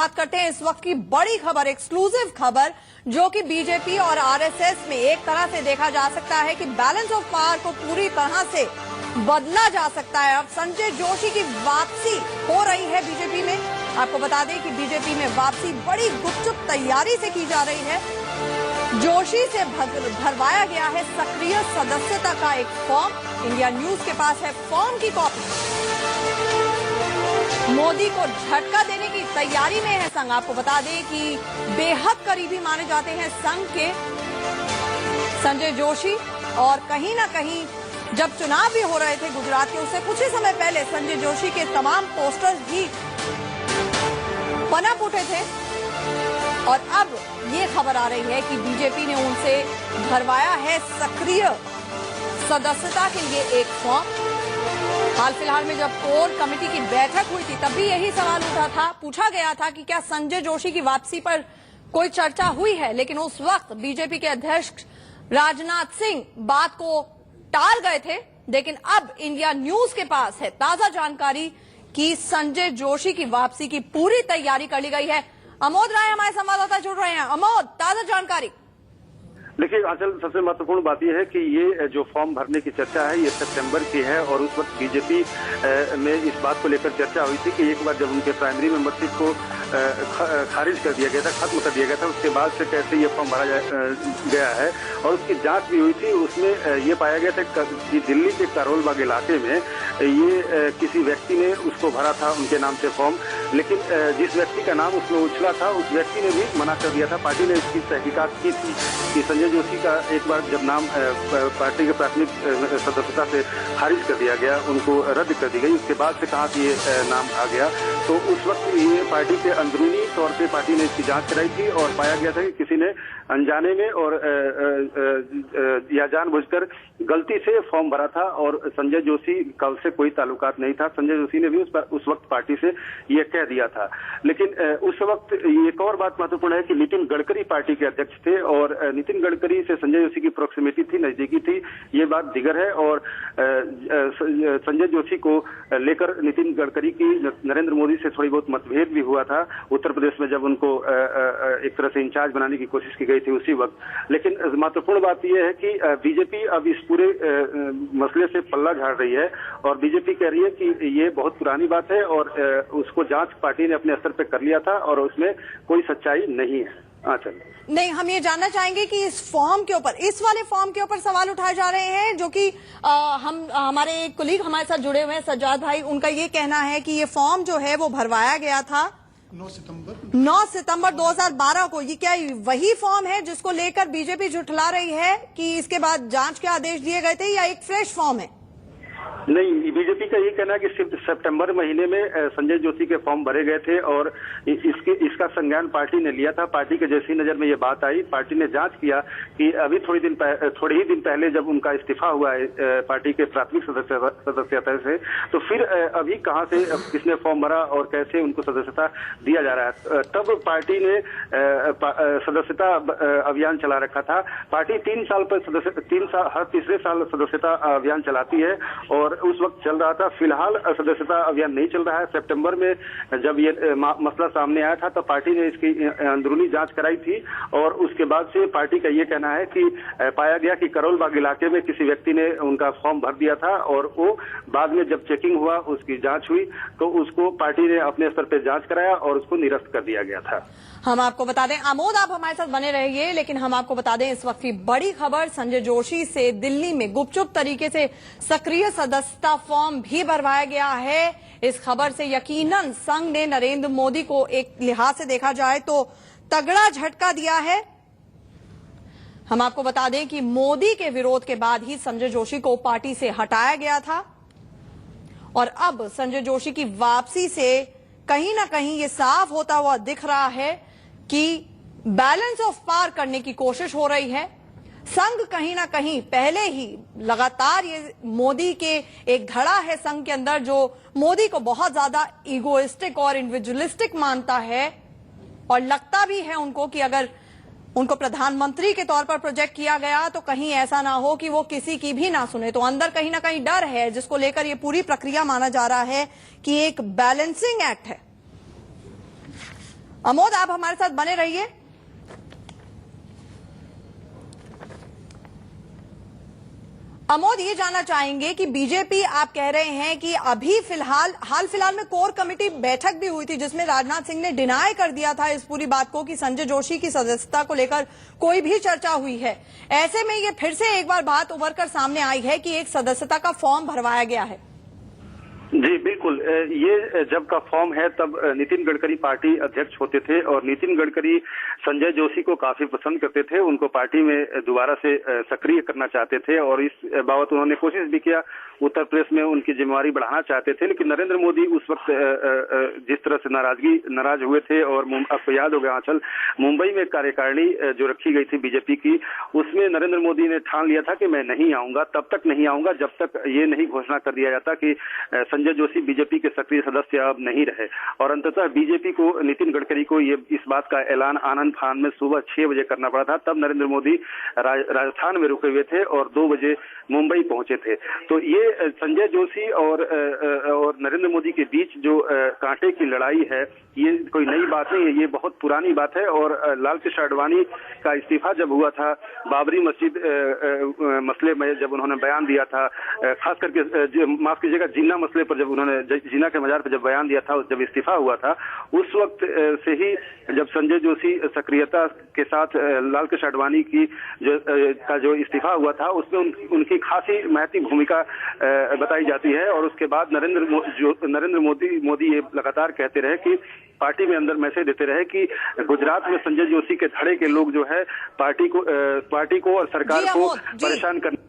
बात करते हैं इस वक्त की बड़ी खबर, एक्सक्लूसिव खबर, जो कि बीजेपी और आरएसएस में एक तरह से देखा जा सकता है कि बैलेंस ऑफ पावर को पूरी तरह से बदला जा सकता है। अब संजय जोशी की वापसी हो रही है बीजेपी में। आपको बता दें कि बीजेपी में वापसी बड़ी गुपचुप तैयारी से की जा रही है। जोशी से भरवाया गया है सक्रिय सदस्यता का एक फॉर्म। इंडिया न्यूज के पास है फॉर्म की कॉपी। मोदी को झटका देने की तैयारी में है संघ। आपको बता दें कि बेहद करीबी माने जाते हैं संघ के संजय जोशी, और कहीं ना कहीं जब चुनाव भी हो रहे थे गुजरात के, उससे कुछ ही समय पहले संजय जोशी के तमाम पोस्टर्स भी पनप उठे थे। और अब ये खबर आ रही है कि बीजेपी ने उनसे भरवाया है सक्रिय सदस्यता के लिए एक फॉर्म। हाल फिलहाल में जब कोर कमेटी की बैठक हुई थी, तब भी यही सवाल उठा था, पूछा गया था कि क्या संजय जोशी की वापसी पर कोई चर्चा हुई है, लेकिन उस वक्त बीजेपी के अध्यक्ष राजनाथ सिंह बात को टाल गए थे। लेकिन अब इंडिया न्यूज के पास है ताजा जानकारी कि संजय जोशी की वापसी की पूरी तैयारी कर ली गई है। अमोद राय हमारे संवाददाता जुड़ रहे हैं। अमोद, ताजा जानकारी। देखिए आंचल, सबसे महत्वपूर्ण बात यह है कि ये जो फॉर्म भरने की चर्चा है ये सितंबर की है, और उस वक्त बीजेपी में इस बात को लेकर चर्चा हुई थी कि एक बार जब उनके प्राइमरी मेंबरशिप को खारिज कर दिया गया था, खत्म कर दिया गया था, उसके बाद से कैसे ये फॉर्म भरा गया है, और उसकी जांच भी हुई थी। उसमें ये पाया गया था कि दिल्ली के करोल बाग इलाके में ये किसी व्यक्ति ने उसको भरा था उनके नाम से फॉर्म, लेकिन जिस व्यक्ति का नाम उसमें उछला था उस व्यक्ति ने भी मना कर दिया था। पार्टी ने इसकी तहकीकात की थी कि संजय जोशी का एक बार जब नाम पार्टी के प्राथमिक सदस्यता से खारिज कर दिया गया, उनको रद्द कर दी गई, उसके बाद से कहाँ से ये नाम आ गया, तो उस वक्त ये पार्टी के अंदरूनी तौर पे पार्टी ने इसकी जांच कराई थी और पाया गया था कि किसी ने अनजाने में और या जानबूझकर गलती से फॉर्म भरा था, और संजय जोशी का उससे कोई ताल्लुकात नहीं था। संजय जोशी ने भी उस वक्त पार्टी से ये कह दिया था। लेकिन उस वक्त एक और बात महत्वपूर्ण है कि नितिन गडकरी पार्टी के अध्यक्ष थे, और नितिन गडकरी से संजय जोशी की प्रोक्सिमिटी थी, नजदीकी थी, ये बात दिगर है। और संजय जोशी को लेकर नितिन गडकरी की नरेंद्र मोदी से थोड़ी बहुत मतभेद भी हुआ था उत्तर प्रदेश में, जब उनको एक तरह से इंचार्ज बनाने की कोशिश की गई थी उसी वक्त। लेकिन महत्वपूर्ण बात यह है कि बीजेपी अब इस पूरे मसले से पल्ला झाड़ रही है, और बीजेपी कह रही है कि ये बहुत पुरानी बात है, और उसको जांच पार्टी ने अपने स्तर पर कर लिया था, और उसमें कोई सच्चाई नहीं है। नहीं, हम ये जानना चाहेंगे कि इस फॉर्म के ऊपर, इस वाले फॉर्म के ऊपर सवाल उठाए जा रहे हैं, जो कि हमारे एक कोलीग हमारे साथ जुड़े हुए हैं सज्जाद भाई, उनका ये कहना है कि ये फॉर्म जो है वो भरवाया गया था 9 सितंबर 2012 को। ये क्या वही फॉर्म है जिसको लेकर बीजेपी झुठला रही है कि इसके बाद जांच के आदेश दिए गए थे, या एक फ्रेश फॉर्म है? नहीं, बीजेपी का ये कहना है कि सिर्फ सितंबर महीने में संजय जोशी के फॉर्म भरे गए थे, और इसका संज्ञान पार्टी ने लिया था। पार्टी के जैसी नजर में ये बात आई, पार्टी ने जांच किया कि अभी थोड़े ही दिन पहले जब उनका इस्तीफा हुआ है पार्टी के प्राथमिक सदस्यता से, तो फिर अभी कहां से किसने फॉर्म भरा और कैसे उनको सदस्यता दिया जा रहा है। तब पार्टी ने सदस्यता अभियान चला रखा था। पार्टी 3 साल पर हर तीसरे साल सदस्यता अभियान चलाती है, और उस वक्त चल रहा था। फिलहाल सदस्यता अभियान नहीं चल रहा है। सितंबर में जब ये मसला सामने आया था, तो पार्टी ने इसकी अंदरूनी जांच कराई थी, और उसके बाद से पार्टी का ये कहना है कि पाया गया कि करोल बाग इलाके में किसी व्यक्ति ने उनका फॉर्म भर दिया था, और वो बाद में जब चेकिंग हुआ, उसकी जांच हुई, तो उसको पार्टी ने अपने स्तर पर जांच कराया और उसको निरस्त कर दिया गया था। हम आपको बता दें, आमोद आप हमारे साथ बने रहिए, लेकिन हम आपको बता दें इस वक्त की बड़ी खबर, संजय जोशी से दिल्ली में गुपचुप तरीके से सक्रिय सदस्यता फॉर्म भी भरवाया गया है। इस खबर से यकीनन संघ ने नरेंद्र मोदी को एक लिहाज से देखा जाए तो तगड़ा झटका दिया है। हम आपको बता दें कि मोदी के विरोध के बाद ही संजय जोशी को पार्टी से हटाया गया था, और अब संजय जोशी की वापसी से कहीं ना कहीं ये साफ होता हुआ दिख रहा है कि बैलेंस ऑफ पावर करने की कोशिश हो रही है। संघ कहीं ना कहीं पहले ही लगातार ये मोदी के एक धड़ा है संघ के अंदर, जो मोदी को बहुत ज्यादा इगोइस्टिक और इंडिविजुअलिस्टिक मानता है, और लगता भी है उनको कि अगर उनको प्रधानमंत्री के तौर पर प्रोजेक्ट किया गया तो कहीं ऐसा ना हो कि वो किसी की भी ना सुने। तो अंदर कहीं ना कहीं डर है, जिसको लेकर ये पूरी प्रक्रिया माना जा रहा है कि एक बैलेंसिंग एक्ट है। अमोद, आप हमारे साथ बने रहिए। अमोद, ये जानना चाहेंगे कि बीजेपी, आप कह रहे हैं कि अभी हाल फिलहाल में कोर कमेटी बैठक भी हुई थी जिसमें राजनाथ सिंह ने डिनाई कर दिया था इस पूरी बात को कि संजय जोशी की सदस्यता को लेकर कोई भी चर्चा हुई है। ऐसे में ये फिर से एक बार बात उभर कर सामने आई है कि एक सदस्यता का फॉर्म भरवाया गया है। जी बिल्कुल, ये जब का फॉर्म है तब नितिन गडकरी पार्टी अध्यक्ष होते थे और नितिन गडकरी संजय जोशी को काफी पसंद करते थे, उनको पार्टी में दोबारा से सक्रिय करना चाहते थे और इस बाबत उन्होंने कोशिश भी किया, उत्तर प्रदेश में उनकी जिम्मेवारी बढ़ाना चाहते थे। लेकिन नरेंद्र मोदी उस वक्त जिस तरह से नाराज हुए थे और आपको याद होगा आंचल, मुंबई में कार्यकारिणी जो रखी गई थी बीजेपी की, उसमें नरेंद्र मोदी ने ठान लिया था कि मैं नहीं आऊंगा, तब तक नहीं आऊंगा जब तक ये नहीं घोषणा कर दिया जाता कि संजय जोशी बीजेपी के सक्रिय सदस्य अब नहीं रहे। और अंततः बीजेपी को, नितिन गडकरी को ये इस बात का ऐलान आनंद फान में सुबह 6 बजे करना पड़ा था। तब नरेंद्र मोदी राजस्थान में रुके हुए थे और 2 बजे मुंबई पहुंचे थे। तो ये संजय जोशी और नरेंद्र मोदी के बीच जो कांटे की लड़ाई है, ये कोई नई बात नहीं है, ये बहुत पुरानी बात है। और लाल कृष्ण आडवाणी का इस्तीफा जब हुआ था बाबरी मस्जिद मसले में, जब उन्होंने बयान दिया था, खास करके माफ कीजिएगा जिन्ना मसले पर, जब उन्होंने जिन्ना के मजार पर जब बयान दिया था, जब इस्तीफा हुआ था, उस वक्त से ही जब संजय जोशी सक्रियता के साथ लाल कृष्ण आडवाणी की जो इस्तीफा हुआ था, उसमें उनकी खासी महती भूमिका बताई जाती है। और उसके बाद नरेंद्र मोदी ये लगातार कहते रहे कि पार्टी में अंदर मैसेज देते रहे कि गुजरात में संजय जोशी के धड़े के लोग जो है पार्टी को और सरकार को परेशान करने।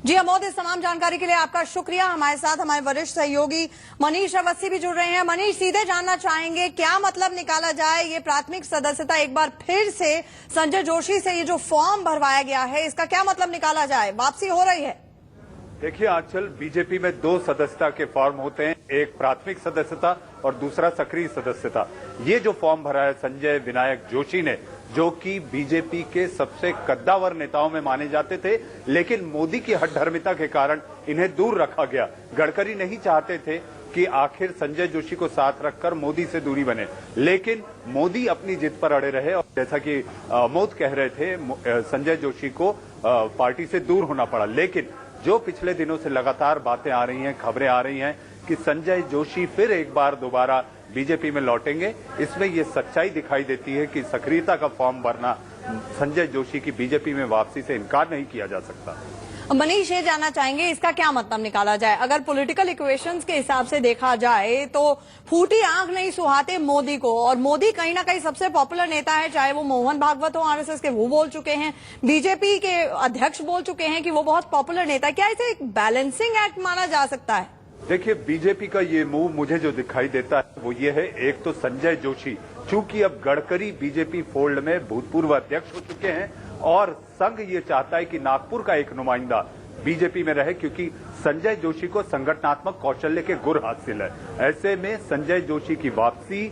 जी अमोद, इस तमाम जानकारी के लिए आपका शुक्रिया। हमारे साथ हमारे वरिष्ठ सहयोगी मनीष अवस्थी भी जुड़ रहे हैं। मनीष, सीधे जानना चाहेंगे क्या मतलब निकाला जाए ये प्राथमिक सदस्यता, एक बार फिर से संजय जोशी से ये जो फॉर्म भरवाया गया है, इसका क्या मतलब निकाला जाए? वापसी हो रही है? देखिए आंचल, बीजेपी में 2 सदस्यता के फॉर्म होते हैं, एक प्राथमिक सदस्यता और दूसरा सक्रिय सदस्यता। ये जो फॉर्म भरा है संजय विनायक जोशी ने, जो कि बीजेपी के सबसे कद्दावर नेताओं में माने जाते थे, लेकिन मोदी की हठधर्मिता के कारण इन्हें दूर रखा गया। गडकरी नहीं चाहते थे कि आखिर संजय जोशी को साथ रखकर मोदी से दूरी बने, लेकिन मोदी अपनी जिद पर अड़े रहे और जैसा कि अमोद कह रहे थे, संजय जोशी को पार्टी से दूर होना पड़ा। लेकिन जो पिछले दिनों से लगातार बातें आ रही हैं, खबरें आ रही हैं कि संजय जोशी फिर एक बार दोबारा बीजेपी में लौटेंगे, इसमें ये सच्चाई दिखाई देती है कि सक्रियता का फॉर्म भरना संजय जोशी की बीजेपी में वापसी से इनकार नहीं किया जा सकता। मनीष, ये जानना चाहेंगे इसका क्या मतलब निकाला जाए? अगर पॉलिटिकल इक्वेशंस के हिसाब से देखा जाए तो फूटी आंख नहीं सुहाते मोदी को, और मोदी कहीं ना कहीं सबसे पॉपुलर नेता है, चाहे वो मोहन भागवत हो आरएसएस के, वो बोल चुके हैं, बीजेपी के अध्यक्ष बोल चुके हैं कि वो बहुत पॉपुलर नेता है। क्या इसे एक बैलेंसिंग एक्ट माना जा सकता है? देखिए, बीजेपी का ये मूव मुझे जो दिखाई देता है वो ये है, एक तो संजय जोशी, चूंकि अब गडकरी बीजेपी फोल्ड में भूतपूर्व अध्यक्ष हो चुके हैं और संघ ये चाहता है कि नागपुर का एक नुमाइंदा बीजेपी में रहे, क्योंकि संजय जोशी को संगठनात्मक कौशल्य के गुर हासिल है। ऐसे में संजय जोशी की वापसी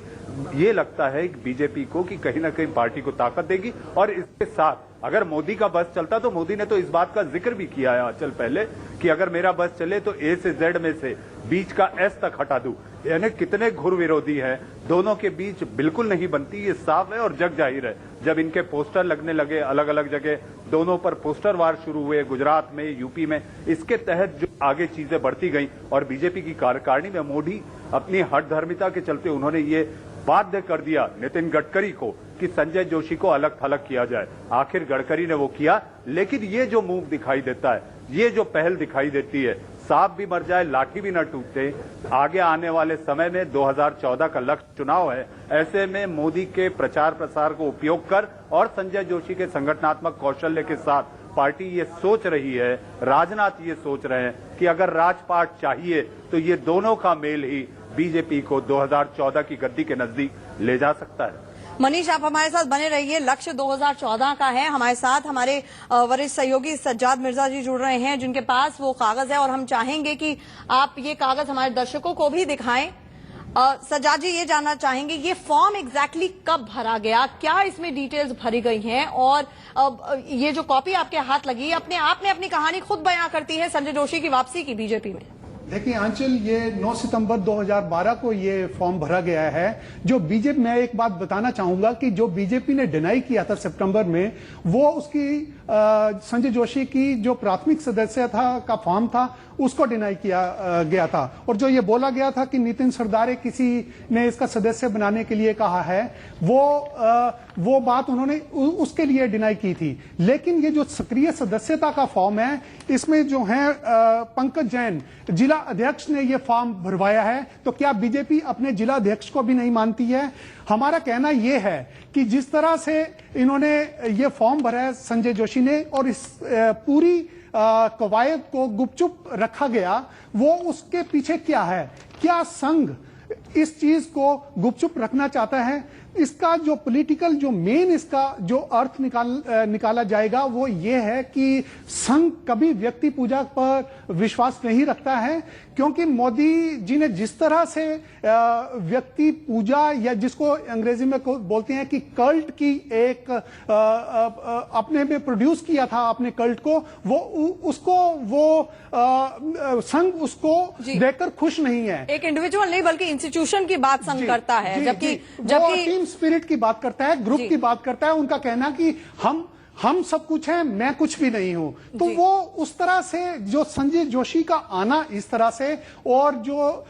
ये लगता है बीजेपी को कि कहीं ना कहीं पार्टी को ताकत देगी। और इसके साथ अगर मोदी का बस चलता, तो मोदी ने तो इस बात का जिक्र भी किया है आंचल पहले कि अगर मेरा बस चले तो ए से जेड में से बीच का एस तक हटा दूं। यानी कितने घुर विरोधी हैं, दोनों के बीच बिल्कुल नहीं बनती, ये साफ है और जग जाहिर है। जब इनके पोस्टर लगने लगे अलग अलग जगह, दोनों पर पोस्टर वार शुरू हुए गुजरात में, यूपी में, इसके तहत जो आगे चीजें बढ़ती गई और बीजेपी की कार्यकारिणी में मोदी अपनी हठधर्मिता के चलते उन्होंने ये बाध्य कर दिया नितिन गडकरी को कि संजय जोशी को अलग थलग किया जाए। आखिर गडकरी ने वो किया, लेकिन ये जो मूव दिखाई देता है, ये जो पहल दिखाई देती है, सांप भी मर जाए लाठी भी न टूटे। आगे आने वाले समय में 2014 का लक्ष्य चुनाव है, ऐसे में मोदी के प्रचार प्रसार को उपयोग कर और संजय जोशी के संगठनात्मक कौशल्य के साथ पार्टी ये सोच रही है, राजनाथ ये सोच रहे हैं कि अगर राजपाट चाहिए तो ये दोनों का मेल ही बीजेपी को 2014 की गद्दी के नजदीक ले जा सकता है। मनीष, आप हमारे साथ बने रहिए। लक्ष्य 2014 का है। हमारे साथ हमारे वरिष्ठ सहयोगी सज्जाद मिर्जा जी जुड़ रहे हैं, जिनके पास वो कागज है और हम चाहेंगे कि आप ये कागज हमारे दर्शकों को भी दिखाएं। सज्जाद जी, ये जानना चाहेंगे ये फॉर्म एग्जैक्टली कब भरा गया, क्या इसमें डिटेल्स भरी गई हैं, और ये जो कॉपी आपके हाथ लगी अपने आप में अपनी कहानी खुद बयां करती है संजय जोशी की वापसी की बीजेपी में? देखिए आंचल, ये 9 सितंबर 2012 को ये फॉर्म भरा गया है। जो बीजेपी, मैं एक बात बताना चाहूंगा कि जो बीजेपी ने डिनाई किया था सितंबर में, वो उसकी संजय जोशी की जो प्राथमिक सदस्यता का फॉर्म था उसको डिनाई किया गया था। और जो ये बोला गया था कि नितिन सरदारे किसी ने इसका सदस्य बनाने के लिए कहा है, वो बात उन्होंने उसके लिए डिनाई की थी। लेकिन ये जो सक्रिय सदस्यता का फॉर्म है, इसमें जो है पंकज जैन जिला अध्यक्ष ने ये फॉर्म भरवाया है। तो क्या बीजेपी अपने जिला अध्यक्ष को भी नहीं मानती है? हमारा कहना यह है कि जिस तरह से इन्होंने ये फॉर्म भरा है संजय जोशी ने, और इस पूरी कवायद को गुपचुप रखा गया, वो उसके पीछे क्या है? क्या संघ इस चीज को गुपचुप रखना चाहता है? इसका जो पॉलिटिकल, जो मेन इसका जो अर्थ निकाला जाएगा वो ये है कि संघ कभी व्यक्ति पूजा पर विश्वास नहीं रखता है, क्योंकि मोदी जी ने जिस तरह से व्यक्ति पूजा, या जिसको अंग्रेजी में बोलते हैं कि कल्ट की एक अपने में प्रोड्यूस किया था अपने कल्ट को, वो संघ उसको देखकर खुश नहीं है। एक इंडिविजुअल नहीं बल्कि इंस्टीट्यूशन की बात संघ करता है, जबकि टीम स्पिरिट की बात करता है, ग्रुप की बात करता है। उनका कहना कि हम सब कुछ हैं, मैं कुछ भी नहीं हूं। तो वो उस तरह से जो संजय जोशी का आना इस तरह से, और जो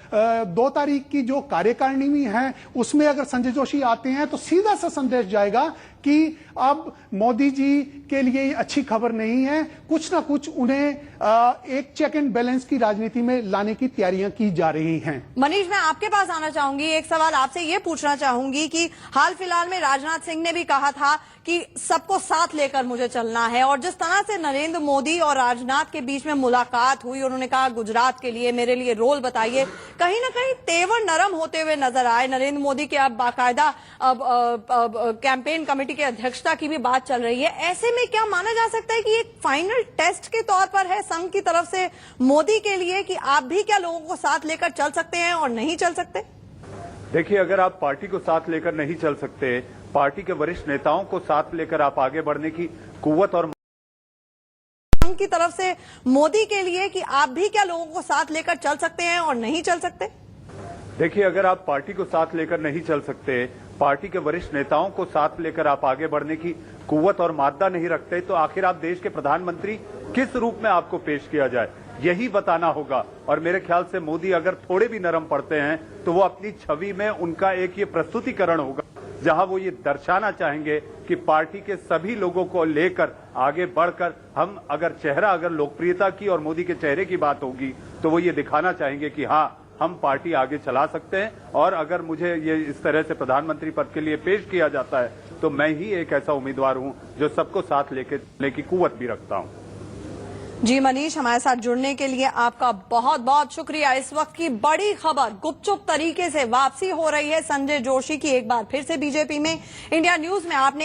2 तारीख की जो कार्यकारिणी है उसमें अगर संजय जोशी आते हैं तो सीधा सा संदेश जाएगा कि अब मोदी जी के लिए ये अच्छी खबर नहीं है। कुछ ना कुछ उन्हें एक चेक एंड बैलेंस की राजनीति में लाने की तैयारियां की जा रही हैं। मनीष, मैं आपके पास आना चाहूंगी। एक सवाल आपसे ये पूछना चाहूंगी कि हाल फिलहाल में राजनाथ सिंह ने भी कहा था कि सबको साथ लेकर मुझे चलना है, और जिस तरह से नरेंद्र मोदी और राजनाथ के बीच में मुलाकात हुई, उन्होंने कहा गुजरात के लिए मेरे लिए रोल बताइए, कहीं ना कहीं तेवर नरम होते हुए नजर आए। नरेंद्र मोदी के अब बाकायदा कैंपेन कमेटी की अध्यक्षता की भी बात चल रही है। ऐसे में क्या माना जा सकता है कि एक फाइनल टेस्ट के तौर पर है संघ की तरफ से मोदी के लिए कि आप भी क्या लोगों को साथ लेकर चल सकते हैं और नहीं चल सकते? देखिए, अगर आप पार्टी को साथ लेकर नहीं चल सकते, पार्टी के वरिष्ठ नेताओं को साथ लेकर आप आगे बढ़ने की कुव्वत और संघ की तरफ से मोदी के लिए कि आप भी क्या लोगों को साथ लेकर चल सकते हैं और नहीं चल सकते? देखिए, अगर आप पार्टी को साथ लेकर नहीं चल सकते, पार्टी के वरिष्ठ नेताओं को साथ लेकर आप आगे बढ़ने की कुव्वत और मादा नहीं रखते, तो आखिर आप देश के प्रधानमंत्री किस रूप में आपको पेश किया जाए, यही बताना होगा। और मेरे ख्याल से मोदी अगर थोड़े भी नरम पड़ते हैं तो वो अपनी छवि में उनका एक ये प्रस्तुतिकरण होगा जहां वो ये दर्शाना चाहेंगे कि पार्टी के सभी लोगों को लेकर आगे बढ़कर हम, अगर लोकप्रियता की और मोदी के चेहरे की बात होगी तो वो ये दिखाना चाहेंगे कि हाँ, हम पार्टी आगे चला सकते हैं। और अगर मुझे ये इस तरह से प्रधानमंत्री पद के लिए पेश किया जाता है तो मैं ही एक ऐसा उम्मीदवार हूं जो सबको साथ लेने की कुव्वत भी रखता हूं। जी मनीष, हमारे साथ जुड़ने के लिए आपका बहुत बहुत शुक्रिया। इस वक्त की बड़ी खबर, गुपचुप तरीके से वापसी हो रही है संजय जोशी की एक बार फिर से बीजेपी में। इंडिया न्यूज में आपने